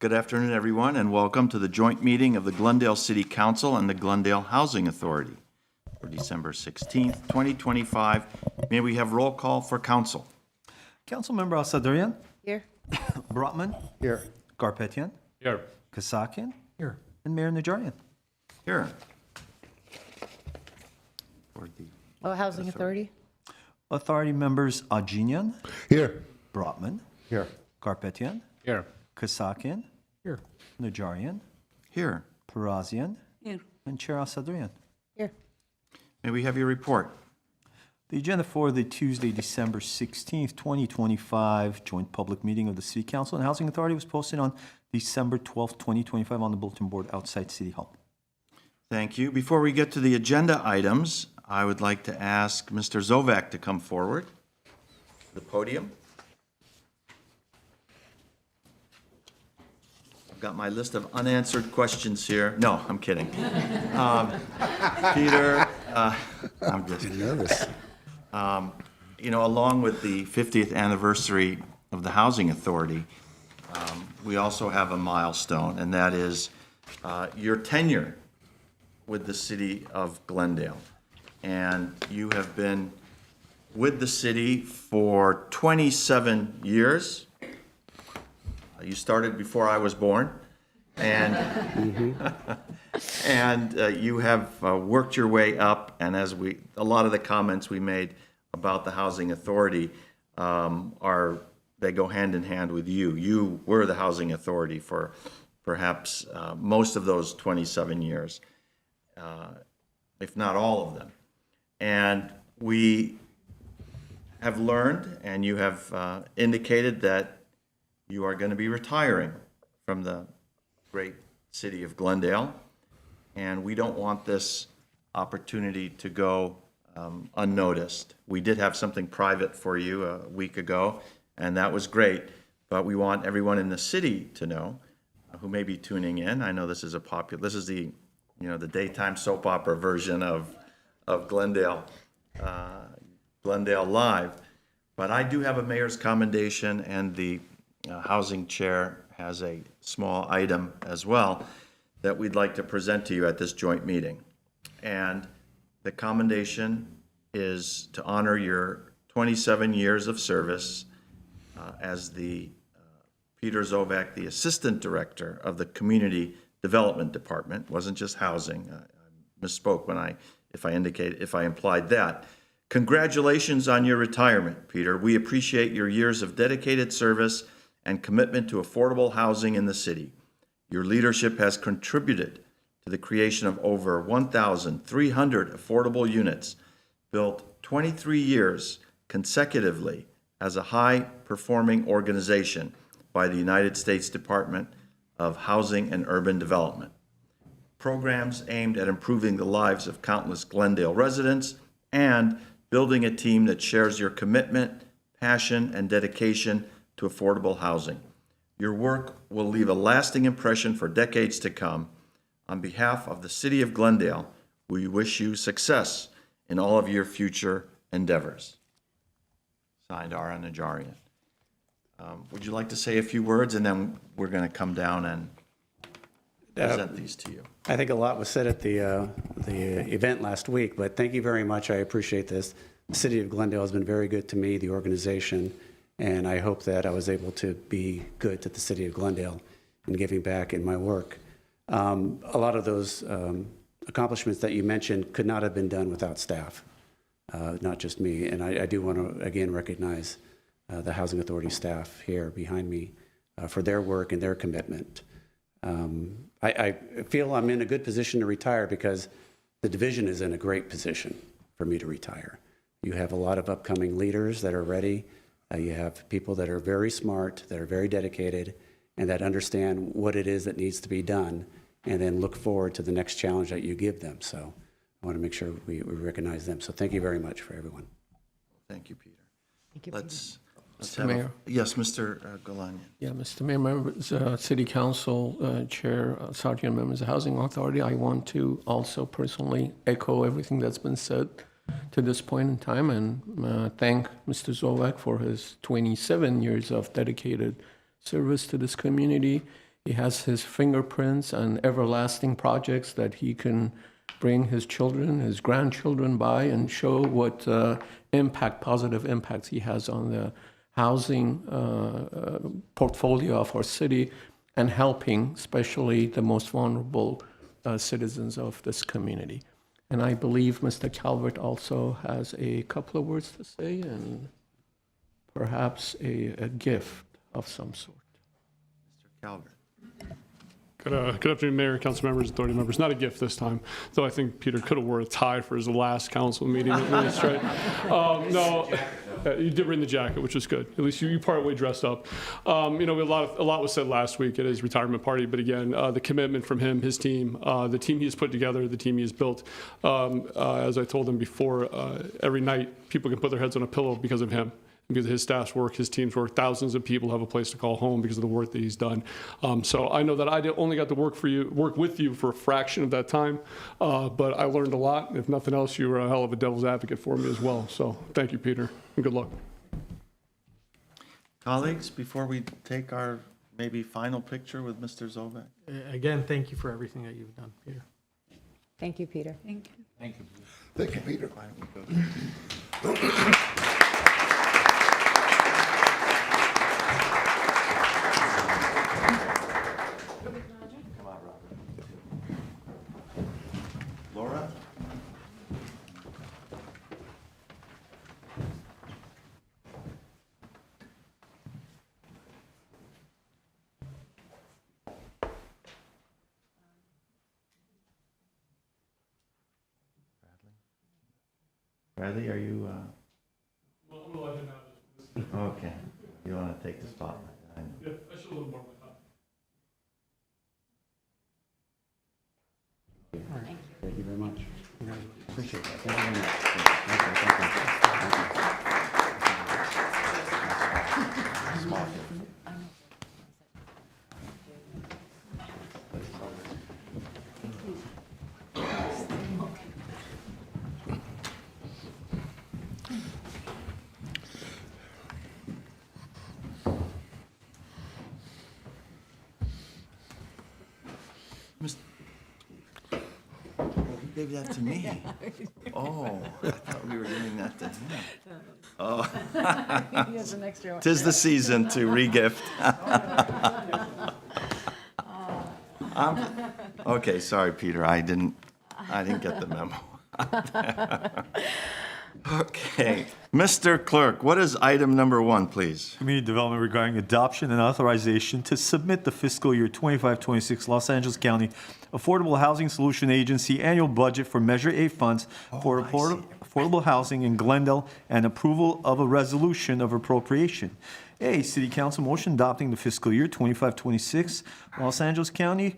Good afternoon, everyone, and welcome to the joint meeting of the Glendale City Council and the Glendale Housing Authority for December 16th, 2025. May we have roll call for council? Councilmember Al-Sadrian, Here. Brotman, Here. Garpetian, Here. Kasakian, Here. and Mayor Najarian. Here. For the Oh, Housing Authority? Authority members Ajinian, Here. Brotman, Here. Garpetian, Here. Kasakian, Here. Najarian, Here. Parazian, Here. and Chair Al-Sadrian. Here. May we have your report? The agenda for the Tuesday, December 16th, 2025 joint public meeting of the City Council and Housing Authority was posted on December 12th, 2025 on the bulletin board outside City Hall. Thank you. Before we get to the agenda items, I would like to ask Mr. Zovak to come forward to the podium. I've got my list of unanswered questions here. No, I'm kidding. Peter, I'm just Nervous. along with the 50th anniversary of the Housing Authority, we also have a milestone, and that is your tenure with the city of Glendale. And you have been with the city for 27 years. You started before I was born, and and you have worked your way up. And as a lot of the comments we made about the Housing Authority they go hand in hand with you. You were the Housing Authority for perhaps most of those 27 years, if not all of them. And we have learned, and you have indicated that you are going to be retiring from the great city of Glendale, and we don't want this opportunity to go unnoticed. We did have something private for you a week ago, and that was great, but we want everyone in the city to know who may be tuning in. I know this is this is the daytime soap opera version of Glendale, Glendale Live, but I do have a mayor's commendation, and the housing chair has a small item as well that we'd like to present to you at this joint meeting. And the commendation is to honor your 27 years of service as the Peter Zovak, the Assistant Director of the Community Development Department. Wasn't just housing. I misspoke if I implied that. Congratulations on your retirement, Peter. We appreciate your years of dedicated service and commitment to affordable housing in the city. Your leadership has contributed to the creation of over 1,300 affordable units, built 23 years consecutively as a high-performing organization by the United States Department of Housing and Urban Development. Programs aimed at improving the lives of countless Glendale residents and building a team that shares your commitment, passion, and dedication to affordable housing. Your work will leave a lasting impression for decades to come. On behalf of the City of Glendale, we wish you success in all of your future endeavors. Signed, Ara Najarian. Would you like to say a few words, and then we're going to come down and present these to you? I think a lot was said at the event last week, but thank you very much. I appreciate this. The City of Glendale has been very good to me, the organization, and I hope that I was able to be good to the City of Glendale in giving back in my work. A lot of those accomplishments that you mentioned could not have been done without staff, not just me. And I do want to, again, recognize the Housing Authority staff here behind me for their work and their commitment. I feel I'm in a good position to retire because the division is in a great position for me to retire. You have a lot of upcoming leaders that are ready. You have people that are very smart, that are very dedicated, and that understand what it is that needs to be done, and then look forward to the next challenge that you give them. So I want to make sure we recognize them. So thank you very much for everyone. Thank you, Peter. Thank you. Let's Mr. have Mayor. yes, Mr. Galanian. Yeah, Mr. Mayor, members, City Council Chair, Sergeant, members of the Housing Authority, I want to also personally echo everything that's been said to this point in time and thank Mr. Zovak for his 27 years of dedicated service to this community. He has his fingerprints and everlasting projects that he can bring his children, his grandchildren by and show what positive impacts he has on the housing portfolio of our city and helping especially the most vulnerable citizens of this community. And I believe Mr. Calvert also has a couple of words to say and perhaps a gift of some sort. Mr. Calvert. Good afternoon, Mayor, council members, authority members. Not a gift this time, though I think Peter could have wore a tie for his last council meeting at least, right? No, you did bring the jacket, which was good. At least you part way dressed up. You know, a lot was said last week at his retirement party, but again, the commitment from him, his team, the team he has put together, the team he has built. As I told him before, every night people can put their heads on a pillow because of him. Because of his staff's work, his team's work, thousands of people have a place to call home because of the work that he's done. So I know that I only got to work with you for a fraction of that time, but I learned a lot. If nothing else, you were a hell of a devil's advocate for me as well. So thank you, Peter, and good luck. Colleagues, before we take our maybe final picture with Mr. Zovak. Again, thank you for everything that you've done, Peter. Thank you, Peter. Thank you, Peter. Laura? Bradley, are you, okay, you want to take the spotlight? I know. Yeah, I should have a little more. Thank you very much. Appreciate that. Thank you very much. Small gift. You gave that to me. Oh, I thought we were giving that to him. Oh. He has an extra one. Tis the season to regift. Okay, sorry, Peter, I didn't get the memo. Okay, Mr. Clerk, what is item number 1, please? Community development regarding adoption and authorization to submit the fiscal year 25-26 Los Angeles County Affordable Housing Solution Agency annual budget for Measure A funds for affordable housing in Glendale and approval of a resolution of appropriation. A, City Council motion adopting the fiscal year 25-26 Los Angeles County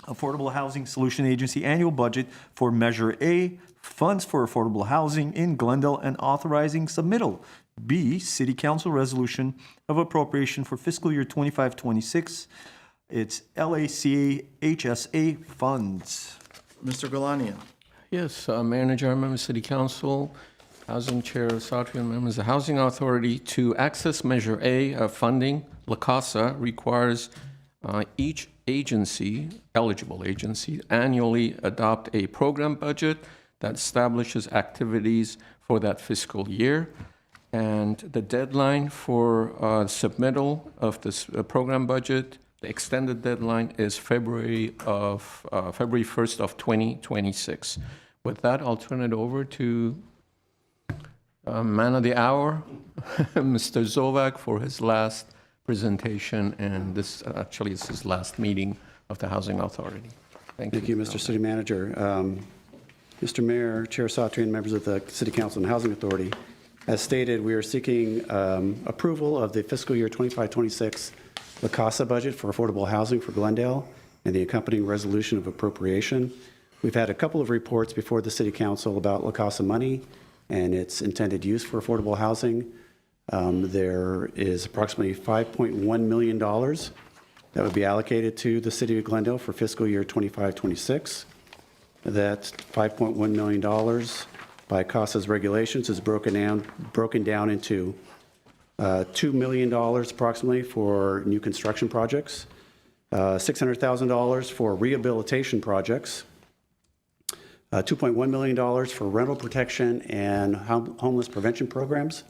Affordable Housing Solution Agency annual budget for Measure A, funds for affordable housing in Glendale and authorizing submittal. B, City Council resolution of appropriation for fiscal year 25-26. It's LACA HSA funds. Mr. Galania. Yes, Mayor and Chair, members of City Council, Housing Chair Sartri, and members of the Housing Authority, to access Measure A of funding, La Casa requires each agency, eligible agency, annually adopt a program budget that establishes activities for that fiscal year. And the deadline for submittal of this program budget, the extended deadline, is February 1st of 2026. With that, I'll turn it over to man of the hour, Mr. Zovak, for his last presentation, and this actually is his last meeting of the Housing Authority. Thank Thank you, Mr. City Manager. Mr. Mayor, Chair Satri, and members of the City Council and Housing Authority, as stated, we are seeking approval of the fiscal year 25-26 La Casa budget for affordable housing for Glendale and the accompanying resolution of appropriation. We've had a couple of reports before the City Council about La Casa money and its intended use for affordable housing. There is approximately $5.1 million that would be allocated to the City of Glendale for fiscal year 25-26. That $5.1 million by CASA's regulations is broken down into $2 million approximately for new construction projects, $600,000 for rehabilitation projects, $2.1 million for rental protection and homeless prevention programs,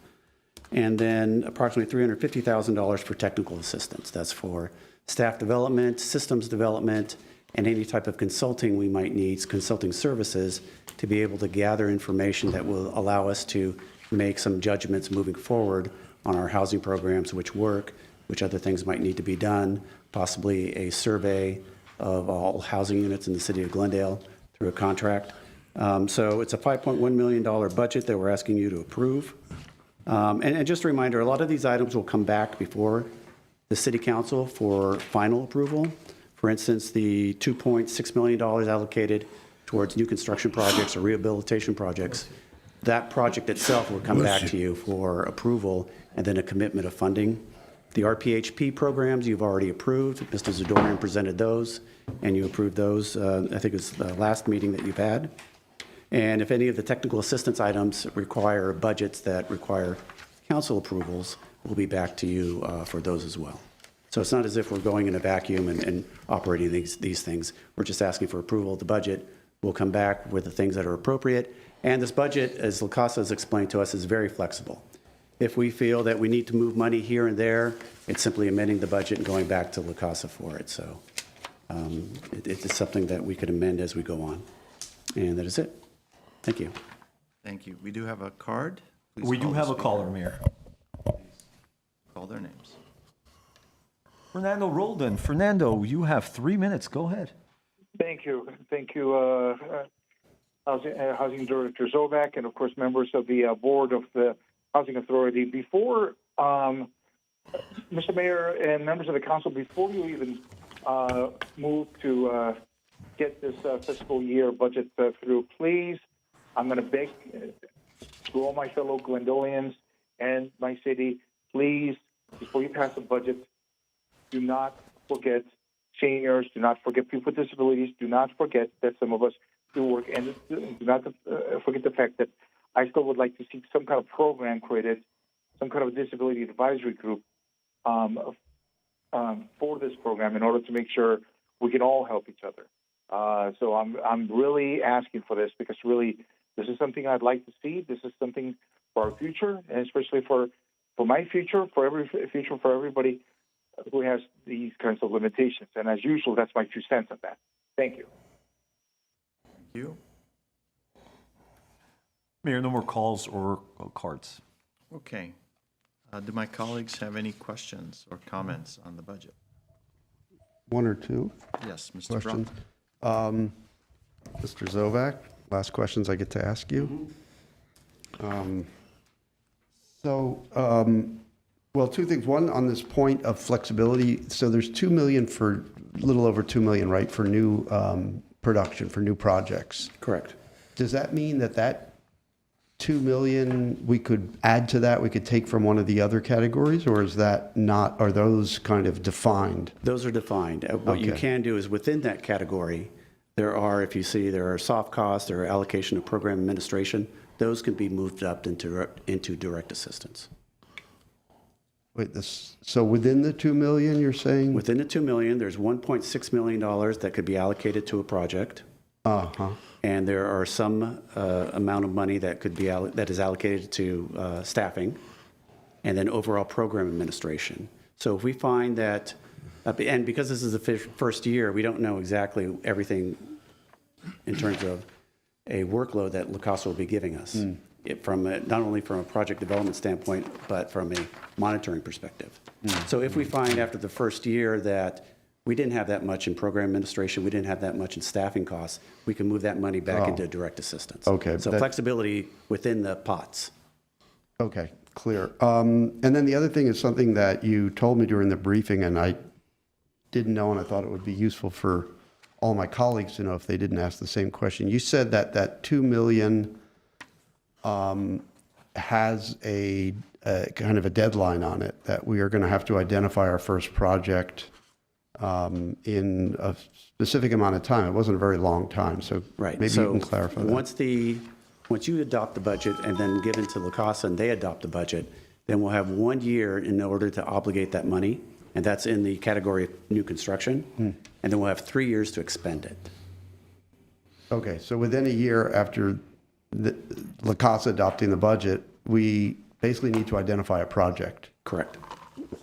and then approximately $350,000 for technical assistance. That's for staff development, systems development, and any type of consulting we might need, consulting services, to be able to gather information that will allow us to make some judgments moving forward on our housing programs, which work, which other things might need to be done, possibly a survey of all housing units in the city of Glendale through a contract. So it's a $5.1 million budget that we're asking you to approve. And just a reminder, a lot of these items will come back before the city council for final approval. For instance, the $2.6 million allocated towards new construction projects or rehabilitation projects, that project itself will come back to you for approval and then a commitment of funding. The RPHP programs you've already approved. Mr. Zadorian presented those, and you approved those, I think it was the last meeting that you've had. And if any of the technical assistance items require budgets that require council approvals, we'll be back to you for those as well. So it's not as if we're going in a vacuum and operating these things. We're just asking for approval of the budget. We'll come back with the things that are appropriate. And this budget, as LaCasa has explained to us, is very flexible. If we feel that we need to move money here and there, it's simply amending the budget and going back to LaCasa for it. So it's something that we could amend as we go on. And that is it. Thank you. Thank you. We do have a card. Please We do call have the a caller, Mayor. Call their names. Fernando Roldan. Fernando, you have 3 minutes. Go ahead. Thank you. Thank you, Housing Director Zovac, and of course, members of the board of the Housing Authority. Before, Mr. Mayor and members of the council, before you even move to get this fiscal year budget through, please, I'm going to beg to all my fellow Glendoleans and my city, please, before you pass the budget, do not forget seniors, do not forget people with disabilities, do not forget that some of us do work, and do not forget the fact that I still would like to see some kind of program created, some kind of disability advisory group for this program in order to make sure we can all help each other. So I'm really asking for this because really this is something I'd like to see. This is something for our future, and especially for my future, for every future, for everybody who has these kinds of limitations. And as usual, that's my 2 cents on that. Thank you. Thank you. Mayor, no more calls or cards. Okay. Do my colleagues have any questions or comments on the budget? One or two Yes, Mr. questions. Brown. Mr. Zovac, last questions I get to ask you. Well, two things. One, on this point of flexibility, so there's 2 million for, a little over 2 million, right, for new production, for new projects. Correct. Does that mean that 2 million, we could add to that, we could take from one of the other categories, or is that not, are those kind of defined? Those are defined. What you Okay. can do is within that category, there are, if you see, there are soft costs, there are allocation of program administration. Those can be moved up into direct assistance. Wait, so within the 2 million, you're saying? Within the 2 million, there's $1.6 million that could be allocated to a project. Uh-huh. And there are some amount of money that could be that is allocated to staffing, and then overall program administration. So if we find that, and because this is the first year, we don't know exactly everything in terms of a workload that LaCasa will be giving us, not only from a project development standpoint, but from a monitoring perspective. So if we find after the first year that we didn't have that much in program administration, we didn't have that much in staffing costs, we can move that money back into direct assistance. Okay, So that- flexibility within the pots. Okay, clear. And then the other thing is something that you told me during the briefing, and I didn't know, and I thought it would be useful for all my colleagues to know if they didn't ask the same question. You said that 2 million has a kind of a deadline on it, that we are going to have to identify our first project in a specific amount of time. It wasn't a very long time, so Right. maybe you can clarify that. Once you adopt the budget and then give it to LaCasa and they adopt the budget, then we'll have 1 year in order to obligate that money. and that's in the category of new construction. And then we'll have 3 years to expend it. Okay, so within a year after La Casa adopting the budget, we basically need to identify a project. Correct.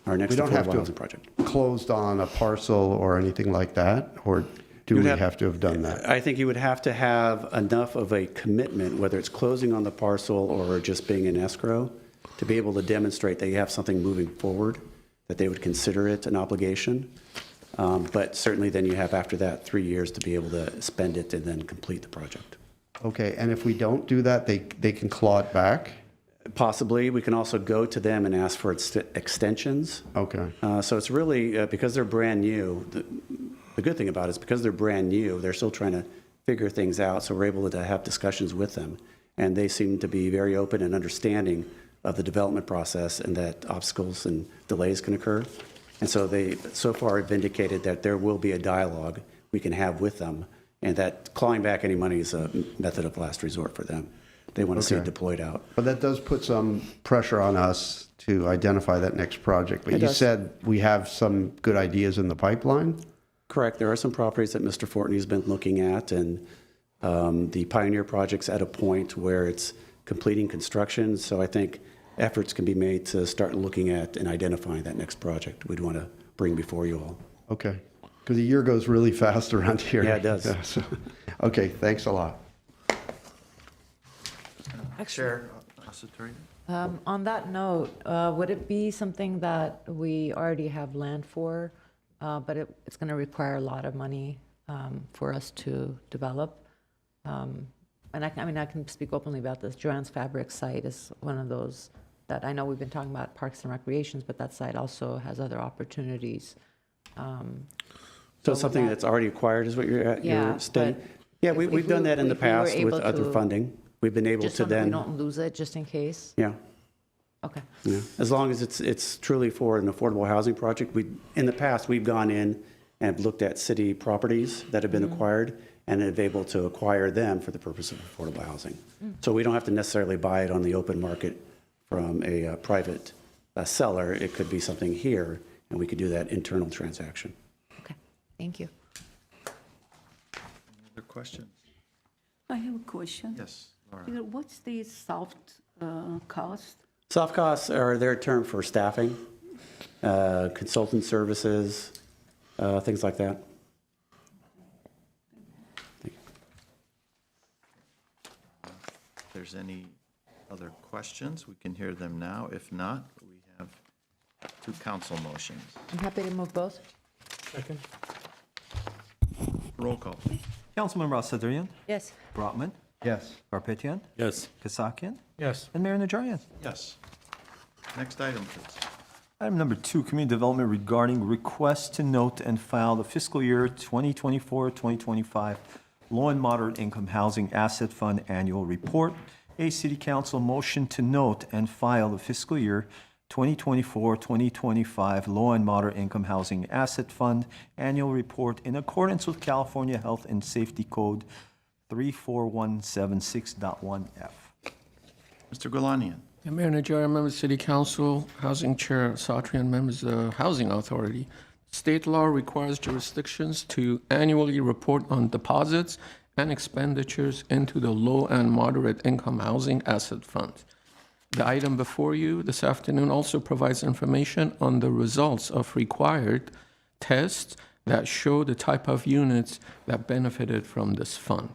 Our next We don't have affordable to housing project. have closed on a parcel or anything like that, or do we have to have done that? I think you would have to have enough of a commitment, whether it's closing on the parcel or just being in escrow, to be able to demonstrate that you have something moving forward, that they would consider it an obligation. But certainly then you have after that 3 years to be able to spend it and then complete the project. Okay, and if we don't do that, they can claw it back? Possibly. We can also go to them and ask for extensions. Okay, So it's really, because they're brand new, the good thing about it is because they're brand new, they're still trying to figure things out, so we're able to have discussions with them. And they seem to be very open and understanding of the development process and that obstacles and delays can occur. And so they, so far, have indicated that there will be a dialogue we can have with them, and that clawing back any money is a method of last resort for them. They want to see it Okay. deployed out. but that does put some pressure on us to identify that next project. But It you does. said we have some good ideas in the pipeline? Correct. There are some properties that Mr. Fortney's been looking at, and the Pioneer Project's at a point where it's completing construction. So I think efforts can be made to start looking at and identifying that next project we'd want to bring before you all. Okay, because the year goes really fast around here. Yeah, it does. so- Okay, thanks a lot. Chair, Secretary? On that note, would it be something that we already have land for, but it's going to require a lot of money for us to develop? And I mean, I can speak openly about this. Joanne's Fabric site is one of those that I know we've been talking about parks and recreations, but that site also has other opportunities. So something that's already acquired is what you're Yeah, stating? but Yeah, if we've we- done that in the if we were past with able other to- funding. We've been able Just to so that we then, don't lose it, just in case? yeah. Okay. Yeah, as long as it's truly for an affordable housing project. In the past, we've gone in and looked at city properties that have been acquired and have able to acquire them for the purpose of affordable housing. So we don't have to necessarily buy it on the open market from a private seller. It could be something here, and we could do that internal transaction. Okay, thank you. Any other questions? I have a question. Yes, Laura. Peter, what's the soft cost? Soft costs are their term for staffing, consultant services, things like that. If there's any other questions, we can hear them now. If not, we have two council motions. I'm happy to move both. Second. Roll call, please. Councilmember Asadrian, Yes. Brotman, Yes. Garpetian, Yes. Kasakian, Yes. and Mayor Najarian. Yes. Next item, please. Item number 2, community development regarding request to note and file the fiscal year 2024-2025 Low and Moderate Income Housing Asset Fund Annual Report. A city council motion to note and file the fiscal year 2024-2025 Low and Moderate Income Housing Asset Fund Annual Report in accordance with California Health and Safety Code 34176.1F. Mr. Gulanian. Yeah, Mayor Najarian, members of City Council, Housing Chair Satrian, members of the Housing Authority. State law requires jurisdictions to annually report on deposits and expenditures into the Low and Moderate Income Housing Asset Fund. The item before you this afternoon also provides information on the results of required tests that show the type of units that benefited from this fund.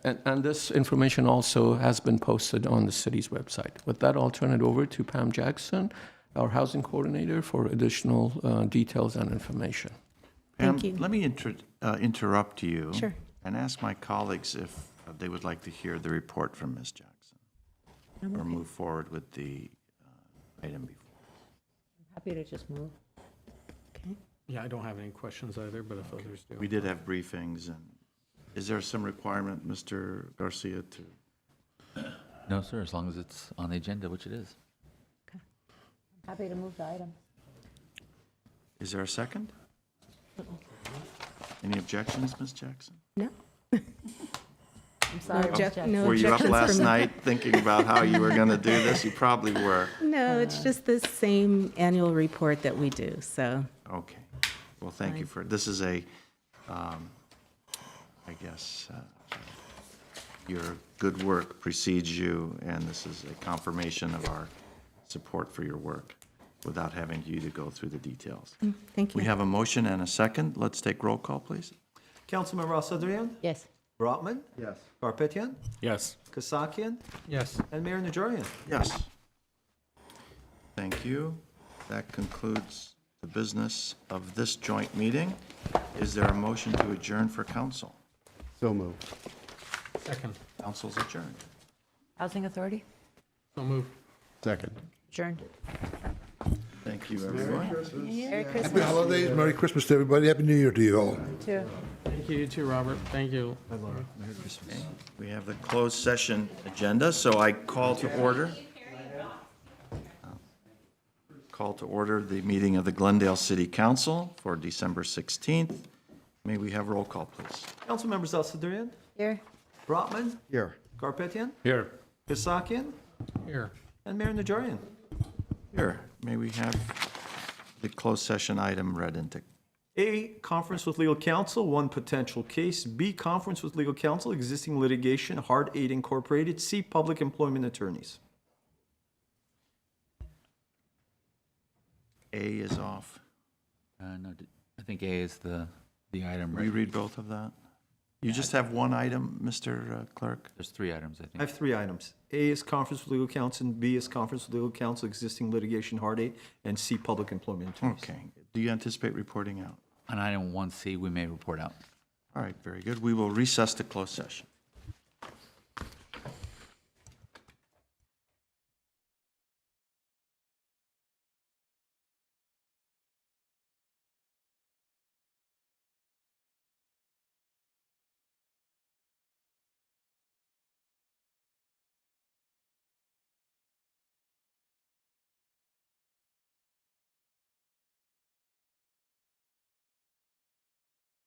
And this information also has been posted on the city's website. With that, I'll turn it over to Pam Jackson, our housing coordinator, for additional details and information. Thank Pam, you. let me interrupt you. Sure. And ask my colleagues if they would like to hear the report from Ms. Jackson. Or move forward with the item before. I'm happy to just move. Okay. Yeah, I don't have any questions either, but if others do. We did have briefings, and is there some requirement, Mr. Garcia, to? No, sir, as long as it's on the agenda, which it is. Okay. I'm happy to move the item. Is there a second? Any objections, Ms. Jackson? No. I'm sorry. No Were you up objections last from- night thinking about how you were going to do this? You probably were. No, it's just the same annual report that we do, so. Okay. Well, thank you for, this is a, I guess, your good work precedes you, and this is a confirmation of our support for your work without having you to go through the details. Thank you. We have a motion and a second. Let's take roll call, please. Councilmember Asadrian? Yes. Brotman? Yes. Garpetian? Yes. Kasakian? Yes. And Mayor Najarian. Yes. Thank you. That concludes the business of this joint meeting. Is there a motion to adjourn for council? So moved. Second. Council's adjourned. Housing Authority, So move. Second. adjourned. Thank you, everyone. Merry Christmas. Happy holidays, Merry Christmas to everybody, Happy New Year to you all. Too. Thank you, too, Robert. Thank you. We have the closed session agenda, so I call to order. Call to order the meeting of the Glendale City Council for December 16th. May we have roll call, please? Councilmembers Asadrian? Here. Brotman? Here. Garpetian? Here. Kasakian? Here. And Mayor Najarian. Here, may we have the closed session item read into? A, conference with legal counsel, one potential case. B, conference with legal counsel, existing litigation, Hard 8 Incorporated. C, public employment attorneys. A is off. No, I think A is the item, Will you right? read both of that? You just have one item, Mr. Clerk? There's 3 items, I I think. have 3 items. A is conference with legal counsel, and B is conference with legal counsel, existing litigation, Hard 8, and C, public employment attorneys. Okay. Do you anticipate reporting out? On item 1C, we may report out. All right, very good. We will recess to closed session.